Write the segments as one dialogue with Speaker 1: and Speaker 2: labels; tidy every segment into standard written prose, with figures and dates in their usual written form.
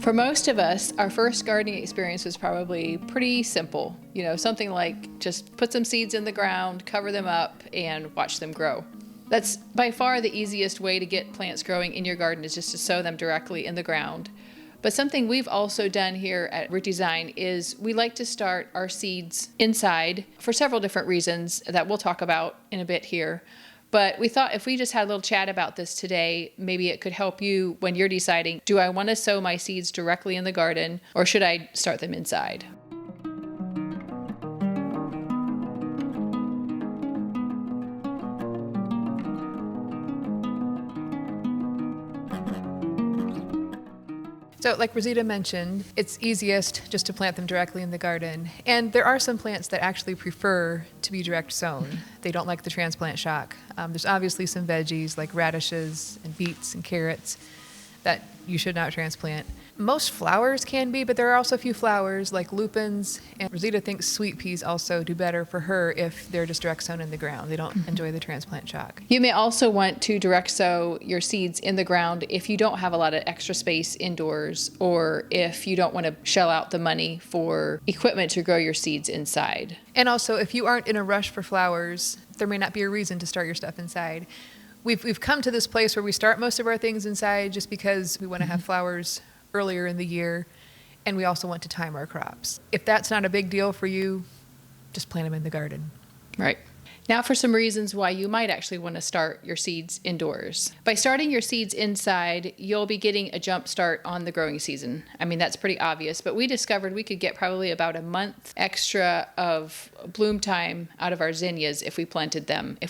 Speaker 1: For most of us, our first gardening experience was probably pretty simple. Something like just put some seeds in the ground, cover them up, and watch them grow. That's by far the easiest way to get plants growing in your garden, is just to sow them directly in the ground. But something we've also done here at Root Design is we like to start our seeds inside for several different reasons that we'll talk about in a bit here. But we thought if we just had a little chat about this today, maybe it could help you when you're deciding, do I want to sow my seeds directly in the garden, or should I start them inside?
Speaker 2: So like Rosita mentioned, it's easiest just to plant them directly in the garden. And there are some plants that actually prefer to be direct sown. They don't like the transplant shock. There's obviously some veggies like radishes and beets and carrots that you should not transplant. Most flowers can be, but there are also a few flowers like lupins, and Rosita thinks sweet peas also do better for her if they're just direct sown in the ground. They don't enjoy the transplant shock.
Speaker 1: You may also want to direct sow your seeds in the ground if you don't have a lot of extra space indoors, or if you don't want to shell out the money for equipment to grow your seeds inside.
Speaker 2: And also, if you aren't in a rush for flowers, there may not be a reason to start your stuff inside. We've come to this place where we start most of our things inside just because we want to have flowers earlier in the year, and we also want to time our crops. If that's not a big deal for you, just plant them in the garden.
Speaker 1: Right. Now for some reasons why you might actually want to start your seeds indoors. By starting your seeds inside, you'll be getting a jump start on the growing season. I mean, that's pretty obvious, but we discovered we could get probably about a month extra of bloom time out of our zinnias if we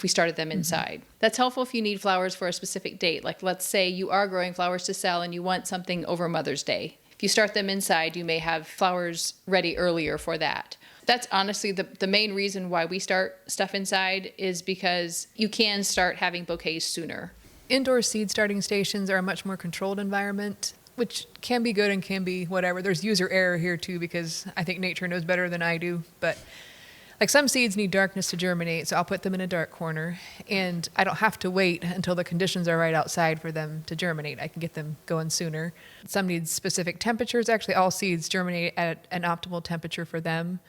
Speaker 1: started them inside. That's helpful if you need flowers for a specific date. Like let's say you are growing flowers to sell and you want something over Mother's Day. If you start them inside, you may have flowers ready earlier for that. That's honestly the main reason why we start stuff inside, is because you can start having bouquets sooner.
Speaker 2: Indoor seed starting stations are a much more controlled environment, which can be good and can be whatever. There's user error here too, because I think nature knows better than I do. But like some seeds need darkness to germinate, so I'll put them in a dark corner, and I don't have to wait until the conditions are right outside for them to germinate. I can get them going sooner. Some need specific temperatures. Actually, all seeds germinate at an optimal temperature for them.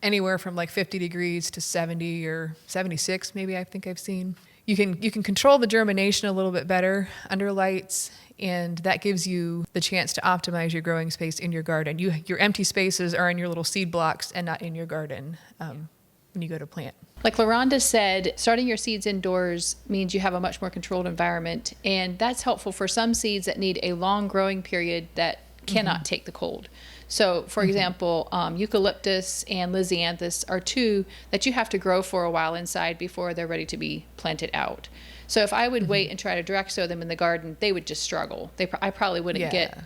Speaker 2: Anywhere from like 50 degrees to 70 or 76, maybe I think I've seen. You can control the germination a little bit better under lights, and that gives you the chance to optimize your growing space in your garden. Your empty spaces are in your little seed blocks and not in your garden when you go to plant.
Speaker 1: Like LaRonda said, starting your seeds indoors means you have a much more controlled environment, and that's helpful for some seeds that need a long growing period that cannot take the cold. So, for example, eucalyptus and lisianthus are two that you have to grow for a while inside before they're ready to be planted out. So if I would wait and try to direct sow them in the garden, they would just struggle. I probably wouldn't get,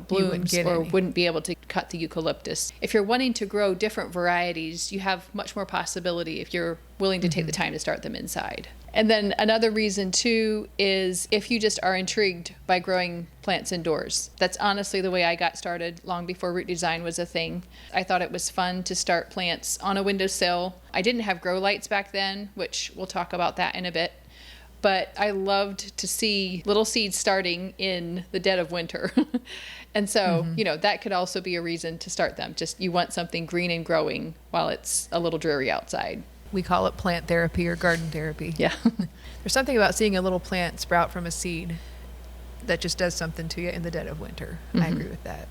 Speaker 1: blooms, wouldn't be able to cut the eucalyptus. If you're wanting to grow different varieties, you have much more possibility if you're willing to take the time to start them inside. And then another reason too is if you just are intrigued by growing plants indoors. That's honestly the way I got started long before root design was a thing. I thought it was fun to start plants on a windowsill. I didn't have grow lights back then, which we'll talk about that in a bit. But I loved to see little seeds starting in the dead of winter. And so, that could also be a reason to start them. Just you want something green and growing while it's a little dreary outside.
Speaker 2: We call it plant therapy or garden therapy.
Speaker 1: Yeah.
Speaker 2: There's something about seeing a little plant sprout from a seed that just does something to you in the dead of winter. I agree with that.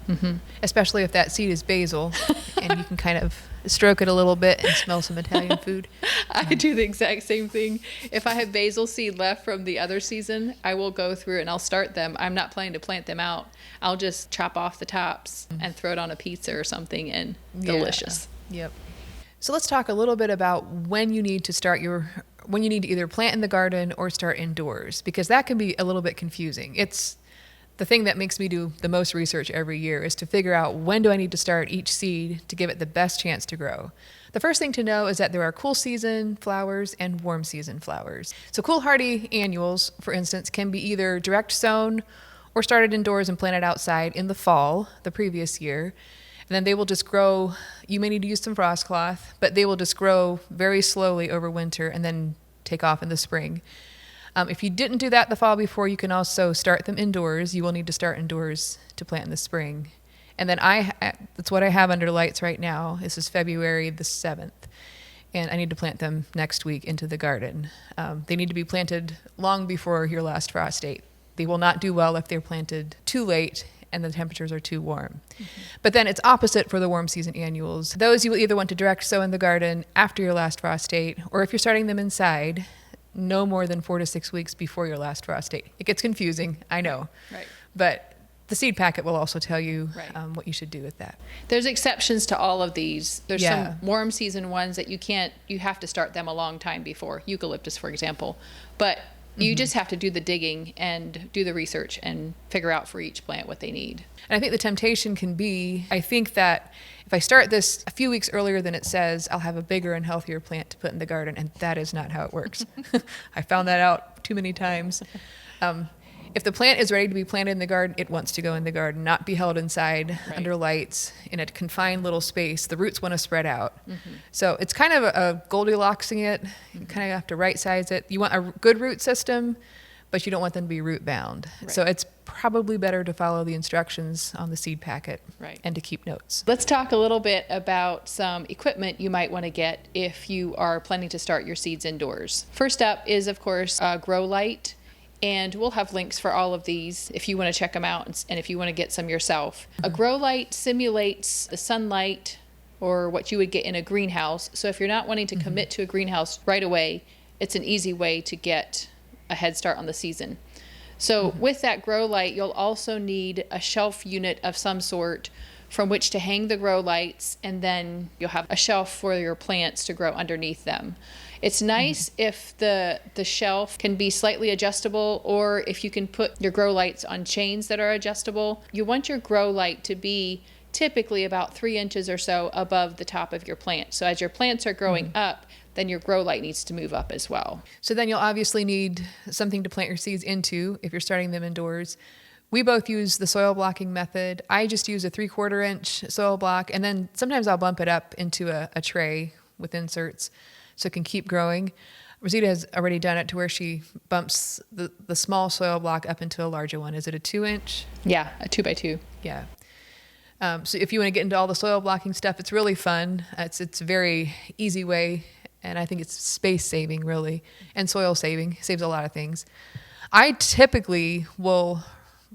Speaker 2: Especially if that seed is basil and you can kind of stroke it a little bit and smell some Italian food.
Speaker 1: I do the exact same thing. If I have basil seed left from the other season, I will go through and I'll start them. I'm not planning to plant them out. I'll just chop off the tops and throw it on a pizza or something, and delicious.
Speaker 2: Yep. So let's talk a little bit about when you need to either plant in the garden or start indoors, because that can be a little bit confusing. It's the thing that makes me do the most research every year, is to figure out when do I need to start each seed to give it the best chance to grow. The first thing to know is that there are cool season flowers and warm season flowers. So cool hardy annuals, for instance, can be either direct sown or started indoors and planted outside in the fall, the previous year. And then they will just grow. You may need to use some frost cloth, but they will just grow very slowly over winter and then take off in the spring. If you didn't do that the fall before, you can also start them indoors. You will need to start indoors to plant in the spring. And then that's what I have under lights right now. This is February the 7th. And I need to plant them next week into the garden. They need to be planted long before your last frost date. They will not do well if they're planted too late and the temperatures are too warm. Mm-hmm. But then it's opposite for the warm season annuals. Those you will either want to direct sow in the garden after your last frost date, or if you're starting them inside, no more than 4 to 6 weeks before your last frost date. It gets confusing, I know.
Speaker 1: Right.
Speaker 2: But the seed packet will also tell you
Speaker 1: right.
Speaker 2: What you should do with that.
Speaker 1: There's exceptions to all of these. There's some warm season ones that you have to start them a long time before, eucalyptus, for example. But you just have to do the digging and do the research and figure out for each plant what they need.
Speaker 2: And I think the temptation can be, I think that if I start this a few weeks earlier than it says, I'll have a bigger and healthier plant to put in the garden. And that is not how it works. I found that out too many times. If the plant is ready to be planted in the garden, it wants to go in the garden, not be held inside under lights in a confined little space. The roots want to spread out. Mm-hmm. So it's kind of a Goldilocksing it. You kind of have to right size it. You want a good root system, but you don't want them to be root bound. Right. So it's probably better to follow the instructions on the seed packet and to keep notes.
Speaker 1: Let's talk a little bit about some equipment you might want to get if you are planning to start your seeds indoors. First up is, of course, a grow light. And we'll have links for all of these if you want to check them out and if you want to get some yourself. Mm-hmm. A grow light simulates the sunlight or what you would get in a greenhouse. So if you're not wanting to commit to a greenhouse right away, it's an easy way to get a head start on the season. So with that grow light, you'll also need a shelf unit of some sort from which to hang the grow lights, and then you'll have a shelf for your plants to grow underneath them. It's nice if the shelf can be slightly adjustable, or if you can put your grow lights on chains that are adjustable. You want your grow light to be typically about 3 inches or so above the top of your plant. So as your plants are growing up, then your grow light needs to move up as well.
Speaker 2: So then you'll obviously need something to plant your seeds into if you're starting them indoors. We both use the soil blocking method. I just use a 3/4 inch soil block, and then sometimes I'll bump it up into a tray with inserts so it can keep growing. Rosita has already done it to where she bumps the small soil block up into a larger one. Is it a 2 inch?
Speaker 1: Yeah, a 2x2.
Speaker 2: Yeah. So if you want to get into all the soil blocking stuff, it's really fun. It's a very easy way, and I think it's space saving really, and soil saving. Saves a lot of things. I typically will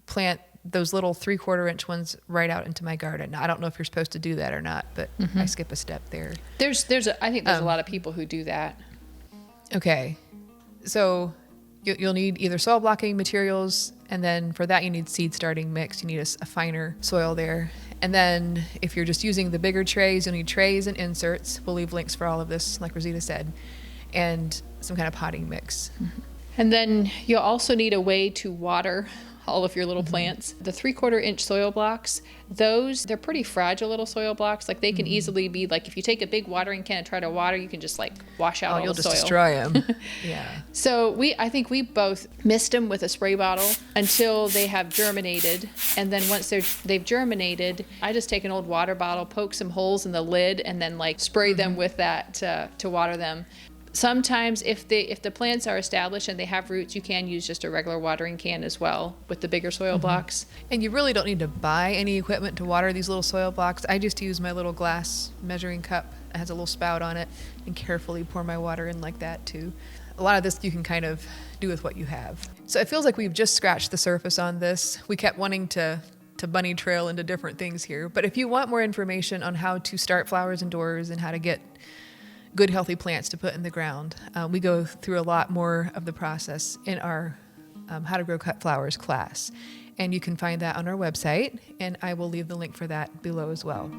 Speaker 2: plant those little 3/4 inch ones right out into my garden. Now, I don't know if you're supposed to do that or not, but I skip a step there.
Speaker 1: I think there's a lot of people who do that.
Speaker 2: Okay. So you'll need either soil blocking materials, and then for that you need seed starting mix. You need a finer soil there. And then if you're just using the bigger trays, you'll need trays and inserts. We'll leave links for all of this, like Rosita said, and some kind of potting mix.
Speaker 1: And then you'll also need a way to water all of your little plants. The 3/4 inch soil blocks, they're pretty fragile little soil blocks. Like they can easily be like, if you take a big watering can and try to water, you can just like wash out all the soil.
Speaker 2: You'll just destroy them. Yeah.
Speaker 1: So I think we both mist them with a spray bottle until they have germinated. And then once they've germinated, I just take an old water bottle, poke some holes in the lid, and then like spray them with that to water them. Sometimes if the plants are established and they have roots, you can use just a regular watering can as well with the bigger soil blocks.
Speaker 2: And you really don't need to buy any equipment to water these little soil blocks. I just use my little glass measuring cup. It has a little spout on it, and carefully pour my water in like that too. A lot of this you can kind of do with what you have. So it feels like we've just scratched the surface on this. We kept wanting to bunny trail into different things here. But if you want more information on how to start flowers indoors and how to get good healthy plants to put in the ground, we go through a lot more of the process in our How to Grow Cut Flowers class. And you can find that on our website, and I will leave the link for that below as well.